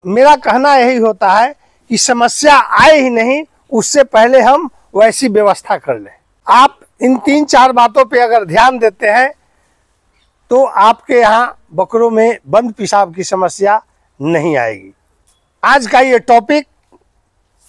मेरा कहना यही होता है कि समस्या आए ही नहीं, उससे पहले हम वैसी व्यवस्था कर लें। आप इन 3-4 बातों पे अगर ध्यान देते हैं तो आपके यहाँ बकरों में बंद पेशाब की समस्या नहीं आएगी। आज का ये टॉपिक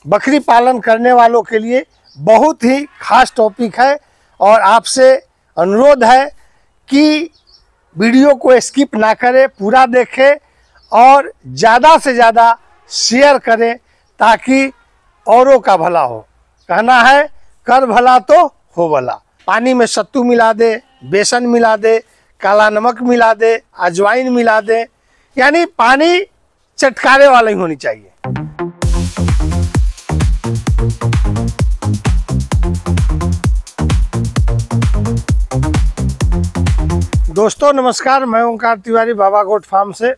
बकरी पालन करने वालों के लिए बहुत ही खास टॉपिक है और आपसे अनुरोध है कि वीडियो को स्किप ना करें, पूरा देखें और ज़्यादा से ज़्यादा शेयर करें ताकि औरों का भला हो। कहना है कर भला तो हो भला। पानी में सत्तू मिला दे, बेसन मिला दे, काला नमक मिला दे, अजवाइन मिला दे, यानी पानी चटकारे वाली होनी चाहिए। दोस्तों नमस्कार, मैं ओंकार तिवारी बाबा गोट फार्म से।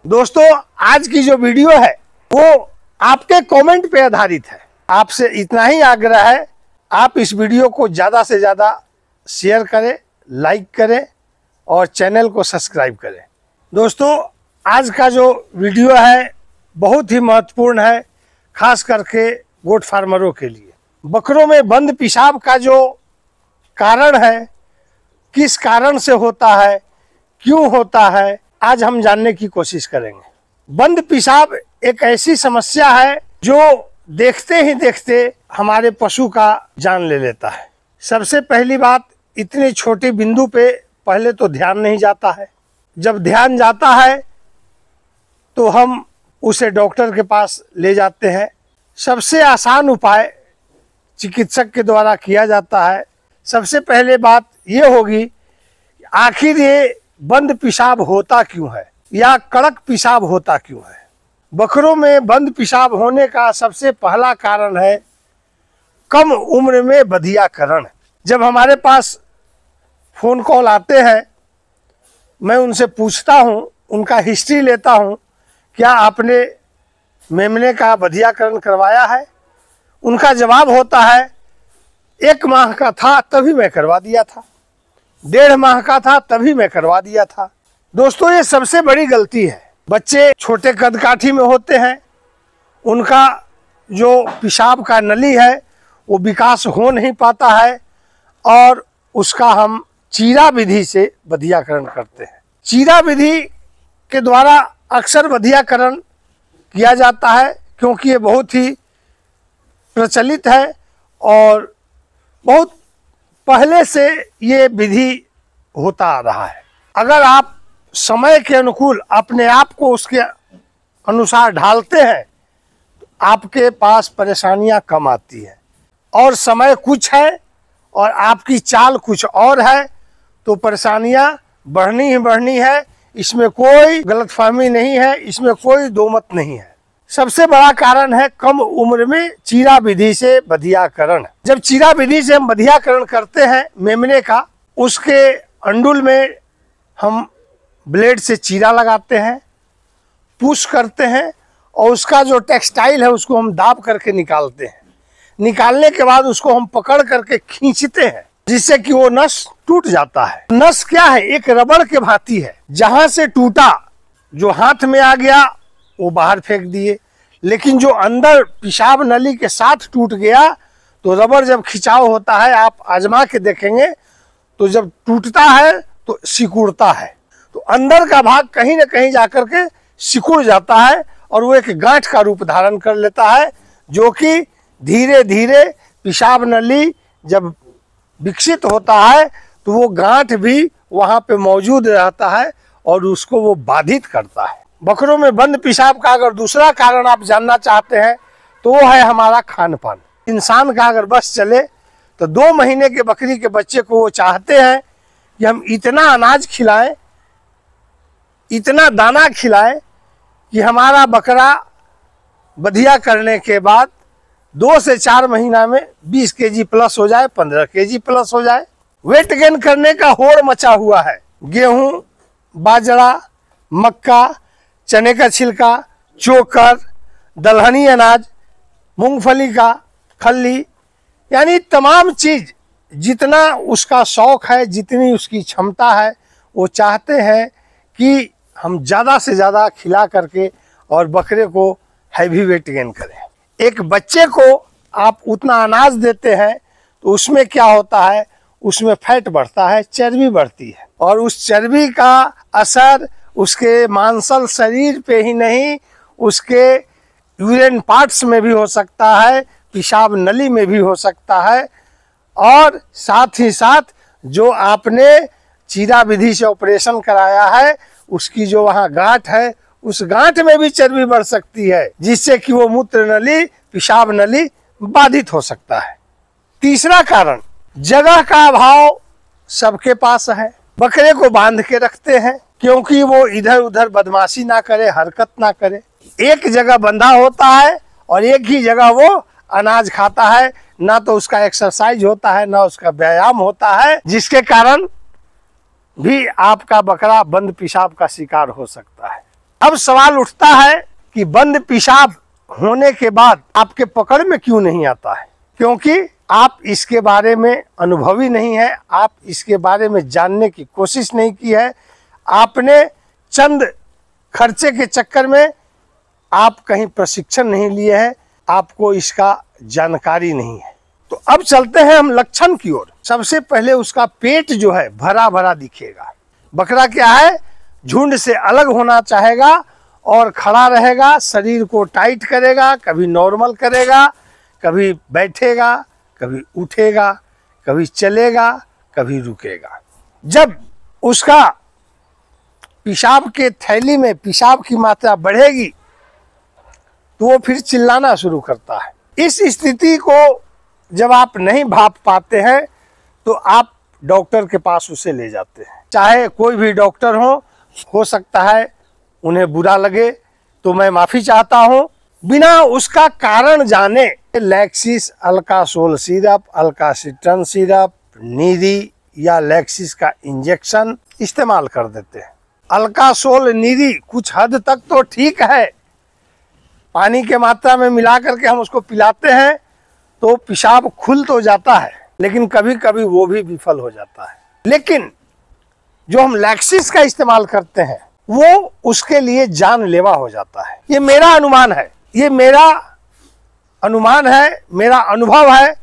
दोस्तों आज की जो वीडियो है वो आपके कमेंट पे आधारित है। आपसे इतना ही आग्रह है, आप इस वीडियो को ज़्यादा से ज़्यादा शेयर करें, लाइक करें और चैनल को सब्सक्राइब करें। दोस्तों आज का जो वीडियो है बहुत ही महत्वपूर्ण है, खास करके गोट फार्मरों के लिए। बकरों में बंद पेशाब का जो कारण है, किस कारण से होता है, क्यों होता है, आज हम जानने की कोशिश करेंगे। बंद पेशाब एक ऐसी समस्या है जो देखते ही देखते हमारे पशु का जान ले लेता है। सबसे पहली बात, इतनी छोटी बिंदु पे पहले तो ध्यान नहीं जाता है। जब ध्यान जाता है तो हम उसे डॉक्टर के पास ले जाते हैं। सबसे आसान उपाय चिकित्सक के द्वारा किया जाता है। सबसे पहले बात ये होगी आखिर ये बंद पेशाब होता क्यों है या कड़क पेशाब होता क्यों है। बकरों में बंद पेशाब होने का सबसे पहला कारण है कम उम्र में बधियाकरण। जब हमारे पास फ़ोन कॉल आते हैं, मैं उनसे पूछता हूँ, उनका हिस्ट्री लेता हूँ, क्या आपने मेमने का बधियाकरण करवाया है। उनका जवाब होता है 1 माह का था तभी मैं करवा दिया था, 1.5 माह का था तभी मैं करवा दिया था। दोस्तों ये सबसे बड़ी गलती है। बच्चे छोटे कदकाठी में होते हैं, उनका जो पेशाब का नली है वो विकास हो नहीं पाता है और उसका हम चीरा विधि से बधियाकरण करते हैं। चीरा विधि के द्वारा अक्सर बधियाकरण किया जाता है क्योंकि ये बहुत ही प्रचलित है और बहुत पहले से ये विधि होता आ रहा है। अगर आप समय के अनुकूल अपने आप को उसके अनुसार ढालते हैं तो आपके पास परेशानियां कम आती हैं। और समय कुछ है और आपकी चाल कुछ और है तो परेशानियां बढ़नी ही बढ़नी है। इसमें कोई गलतफहमी नहीं है, इसमें कोई दोमत नहीं है। सबसे बड़ा कारण है कम उम्र में चीरा विधि से बधियाकरण। जब चीरा विधि से हम बधियाकरण करते हैं मेमने का, उसके अंडुल में हम ब्लेड से चीरा लगाते हैं, पुश करते हैं और उसका जो टेक्सटाइल है उसको हम दाब करके निकालते हैं। निकालने के बाद उसको हम पकड़ करके खींचते हैं जिससे कि वो नस टूट जाता है। नस क्या है, एक रबड़ के भांति है। जहां से टूटा, जो हाथ में आ गया वो बाहर फेंक दिए, लेकिन जो अंदर पेशाब नली के साथ टूट गया तो रबड़ जब खिंचाव होता है, आप आजमा के देखेंगे तो जब टूटता है तो सिकुड़ता है, तो अंदर का भाग कहीं ना कहीं जाकर के सिकुड़ जाता है और वो एक गांठ का रूप धारण कर लेता है, जो कि धीरे धीरे पेशाब नली जब विकसित होता है तो वो गांठ भी वहाँ पे मौजूद रहता है और उसको वो बाधित करता है। बकरों में बंद पेशाब का अगर दूसरा कारण आप जानना चाहते हैं तो वो है हमारा खान पान। इंसान का अगर बस चले तो 2 महीने के बकरी के बच्चे को वो चाहते हैं कि हम इतना अनाज खिलाएं, इतना दाना खिलाएं कि हमारा बकरा बधिया करने के बाद 2 से 4 महीना में 20 केजी प्लस हो जाए, 15 केजी प्लस हो जाए। वेट गेन करने का होड़ मचा हुआ है। गेहूं, बाजरा, मक्का, चने का छिलका, चोकर, दलहनी अनाज, मूंगफली का खल्ली, यानी तमाम चीज जितना उसका शौक है, जितनी उसकी क्षमता है, वो चाहते हैं कि हम ज़्यादा से ज़्यादा खिला करके और बकरे को हैवी वेट गेन करें। एक बच्चे को आप उतना अनाज देते हैं तो उसमें क्या होता है, उसमें फैट बढ़ता है, चर्बी बढ़ती है, और उस चर्बी का असर उसके मांसल शरीर पे ही नहीं, उसके यूरिन पार्ट्स में भी हो सकता है, पेशाब नली में भी हो सकता है, और साथ ही साथ जो आपने चीरा विधि से ऑपरेशन कराया है उसकी जो वहाँ गांठ है, उस गांठ में भी चर्बी बढ़ सकती है, जिससे कि वो मूत्र नली, पेशाब नली बाधित हो सकता है। तीसरा कारण, जगह का अभाव सबके पास है। बकरे को बांध के रखते हैं क्योंकि वो इधर उधर बदमाशी ना करे, हरकत ना करे। एक जगह बंधा होता है और एक ही जगह वो अनाज खाता है, ना तो उसका एक्सरसाइज होता है ना उसका व्यायाम होता है, जिसके कारण भी आपका बकरा बंद पेशाब का शिकार हो सकता है। अब सवाल उठता है कि बंद पेशाब होने के बाद आपके पकड़ में क्यों नहीं आता है? क्योंकि आप इसके बारे में अनुभवी नहीं है, आप इसके बारे में जानने की कोशिश नहीं की है, आपने चंद खर्चे के चक्कर में आप कहीं प्रशिक्षण नहीं लिए हैं, आपको इसका जानकारी नहीं है। तो अब चलते हैं हम लक्षण की ओर। सबसे पहले उसका पेट जो है भरा भरा दिखेगा। बकरा क्या है, झुंड से अलग होना चाहेगा और खड़ा रहेगा, शरीर को टाइट करेगा, कभी नॉर्मल करेगा, कभी बैठेगा, कभी उठेगा, कभी चलेगा, कभी रुकेगा। जब उसका पेशाब के थैली में पेशाब की मात्रा बढ़ेगी तो वो फिर चिल्लाना शुरू करता है। इस स्थिति को जब आप नहीं भाप पाते हैं तो आप डॉक्टर के पास उसे ले जाते हैं। चाहे कोई भी डॉक्टर हो सकता है उन्हें बुरा लगे, तो मैं माफ़ी चाहता हूँ। बिना उसका कारण जाने लैक्सिस, अल्कासोल सिरप, अल्कासिट्रन सिरप, नीरी या लैक्सिस का इंजेक्शन इस्तेमाल कर देते हैं। अल्कासोल नीरी कुछ हद तक तो ठीक है, पानी के मात्रा में मिला करके हम उसको पिलाते हैं तो पेशाब खुल तो जाता है, लेकिन कभी कभी वो भी विफल हो जाता है। लेकिन जो हम लैक्सिस का इस्तेमाल करते हैं वो उसके लिए जानलेवा हो जाता है। ये मेरा अनुमान है, ये मेरा अनुमान है, मेरा अनुभव है,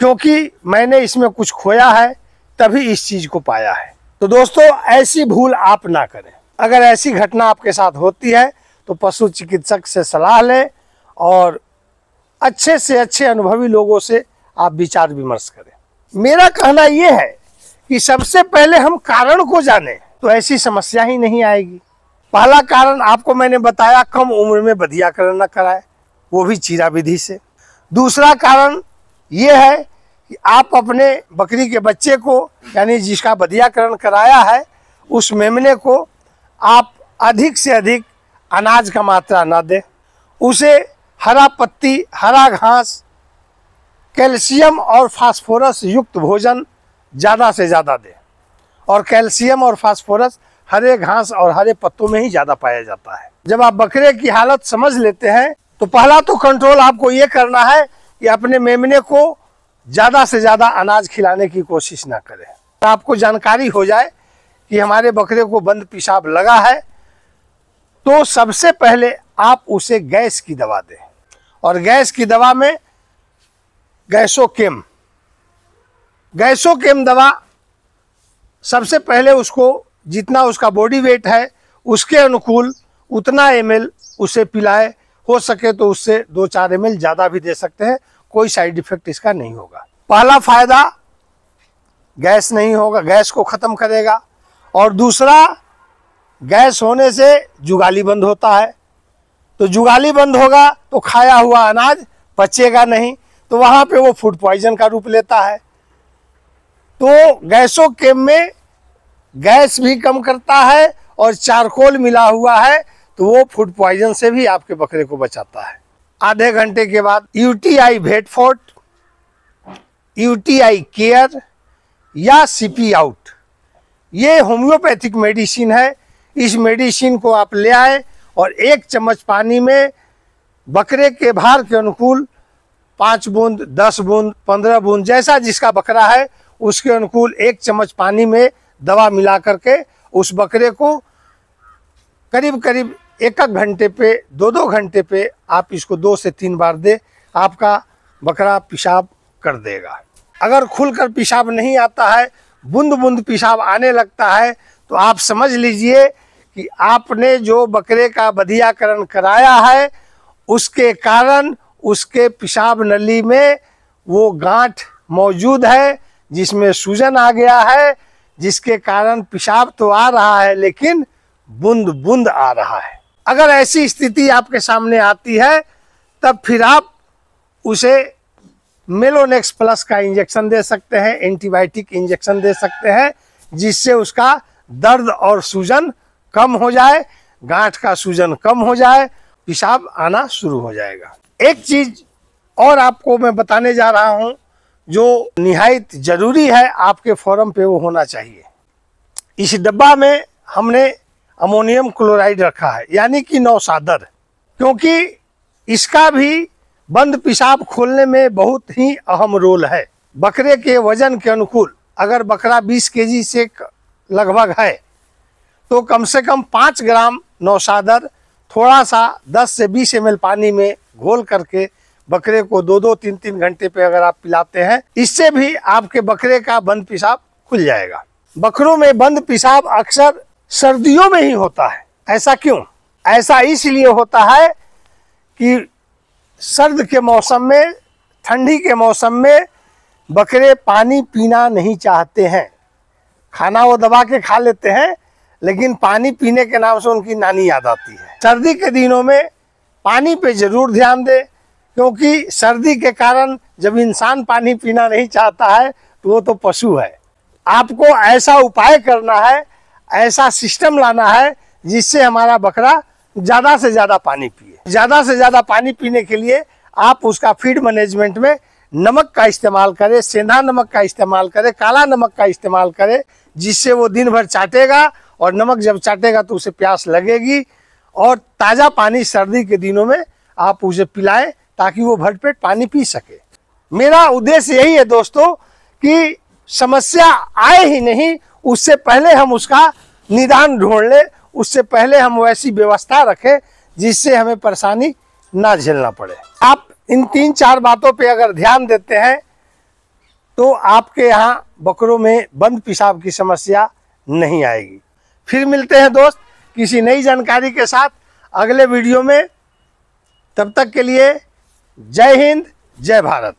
क्योंकि मैंने इसमें कुछ खोया है तभी इस चीज को पाया है। तो दोस्तों, ऐसी भूल आप ना करें। अगर ऐसी घटना आपके साथ होती है तो पशु चिकित्सक से सलाह लें और अच्छे से अच्छे अनुभवी लोगों से आप विचार विमर्श करें। मेरा कहना यह है कि सबसे पहले हम कारण को जानें तो ऐसी समस्या ही नहीं आएगी। पहला कारण आपको मैंने बताया, कम उम्र में बधियाकरण न कराए, वो भी चीरा विधि से। दूसरा कारण ये है कि आप अपने बकरी के बच्चे को, यानी जिसका बधियाकरण कराया है, उस मेमने को आप अधिक से अधिक अनाज का मात्रा ना दें, उसे हरा पत्ती, हरा घास, कैल्शियम और फास्फोरस युक्त भोजन ज़्यादा से ज़्यादा दें। और कैल्शियम और फास्फोरस हरे घास और हरे पत्तों में ही ज़्यादा पाया जाता है। जब आप बकरे की हालत समझ लेते हैं तो पहला तो कंट्रोल आपको ये करना है कि अपने मेमने को ज़्यादा से ज़्यादा अनाज खिलाने की कोशिश ना करें। आपको जानकारी हो जाए कि हमारे बकरे को बंद पेशाब लगा है तो सबसे पहले आप उसे गैस की दवा दें। और गैस की दवा में गैसोकेम दवा सबसे पहले उसको जितना उसका बॉडी वेट है उसके अनुकूल उतना ml उसे पिलाए। हो सके तो उससे 2-4 ml ज़्यादा भी दे सकते हैं, कोई साइड इफेक्ट इसका नहीं होगा। पहला फायदा गैस नहीं होगा, गैस को ख़त्म करेगा। और दूसरा, गैस होने से जुगाली बंद होता है, तो जुगाली बंद होगा तो खाया हुआ अनाज पचेगा नहीं, तो वहाँ पे वो फूड पॉइजन का रूप लेता है। तो गैसोकेम में गैस भी कम करता है और चारकोल मिला हुआ है, तो वो फूड पॉइजन से भी आपके बकरे को बचाता है। आधे घंटे के बाद यूटीआई वेटफोर्ट, यूटीआई केयर या सीपी आउट, ये होम्योपैथिक मेडिसिन है। इस मेडिसिन को आप ले आए और 1 चम्मच पानी में बकरे के भार के अनुकूल 5 बूंद, 10 बूंद, 15 बूंद, जैसा जिसका बकरा है उसके अनुकूल 1 चम्मच पानी में दवा मिला करके उस बकरे को करीब करीब एक घंटे पे 2 घंटे पे आप इसको 2 से 3 बार दे, आपका बकरा पेशाब कर देगा। अगर खुलकर पेशाब नहीं आता है, बूंद बूंद पेशाब आने लगता है, तो आप समझ लीजिए कि आपने जो बकरे का बधियाकरण कराया है उसके कारण उसके पेशाब नली में वो गांठ मौजूद है जिसमें सूजन आ गया है, जिसके कारण पेशाब तो आ रहा है लेकिन बूंद बूंद आ रहा है। अगर ऐसी स्थिति आपके सामने आती है तब फिर आप उसे मेलोनेक्स प्लस का इंजेक्शन दे सकते हैं, एंटीबायोटिक इंजेक्शन दे सकते हैं, जिससे उसका दर्द और सूजन कम हो जाए, गांठ का सूजन कम हो जाए, पेशाब आना शुरू हो जाएगा। एक चीज और आपको मैं बताने जा रहा हूं जो निहायत जरूरी है, आपके फॉर्म पे वो होना चाहिए। इस डब्बा में हमने अमोनियम क्लोराइड रखा है, यानी कि नौसादर, क्योंकि इसका भी बंद पेशाब खोलने में बहुत ही अहम रोल है। बकरे के वजन के अनुकूल अगर बकरा 20 केजी से लगभग है तो कम से कम 5 ग्राम नौसादर थोड़ा सा 10 से 20 ml पानी में घोल करके बकरे को 2-2, 3-3 घंटे पे अगर आप पिलाते हैं, इससे भी आपके बकरे का बंद पेशाब खुल जाएगा। बकरों में बंद पेशाब अक्सर सर्दियों में ही होता है। ऐसा क्यों? ऐसा इसलिए होता है कि सर्द के मौसम में, ठंडी के मौसम में बकरे पानी पीना नहीं चाहते हैं। खाना वो दबा के खा लेते हैं लेकिन पानी पीने के नाम से उनकी नानी याद आती है। सर्दी के दिनों में पानी पे जरूर ध्यान दें, क्योंकि सर्दी के कारण जब इंसान पानी पीना नहीं चाहता है तो वो तो पशु है। आपको ऐसा उपाय करना है, ऐसा सिस्टम लाना है जिससे हमारा बकरा ज़्यादा से ज़्यादा पानी पिए। ज़्यादा से ज़्यादा पानी पीने के लिए आप उसका फीड मैनेजमेंट में नमक का इस्तेमाल करें, सेंधा नमक का इस्तेमाल करें, काला नमक का इस्तेमाल करें, जिससे वो दिन भर चाटेगा और नमक जब चाटेगा तो उसे प्यास लगेगी। और ताज़ा पानी सर्दी के दिनों में आप उसे पिलाएं ताकि वो भरपेट पानी पी सके। मेरा उद्देश्य यही है दोस्तों कि समस्या आए ही नहीं, उससे पहले हम उसका निदान ढूंढ लें, उससे पहले हम वैसी व्यवस्था रखें जिससे हमें परेशानी ना झेलना पड़े। आप इन 3-4 बातों पे अगर ध्यान देते हैं तो आपके यहाँ बकरों में बंद पेशाब की समस्या नहीं आएगी। फिर मिलते हैं दोस्त किसी नई जानकारी के साथ अगले वीडियो में। तब तक के लिए जय हिंद, जय भारत।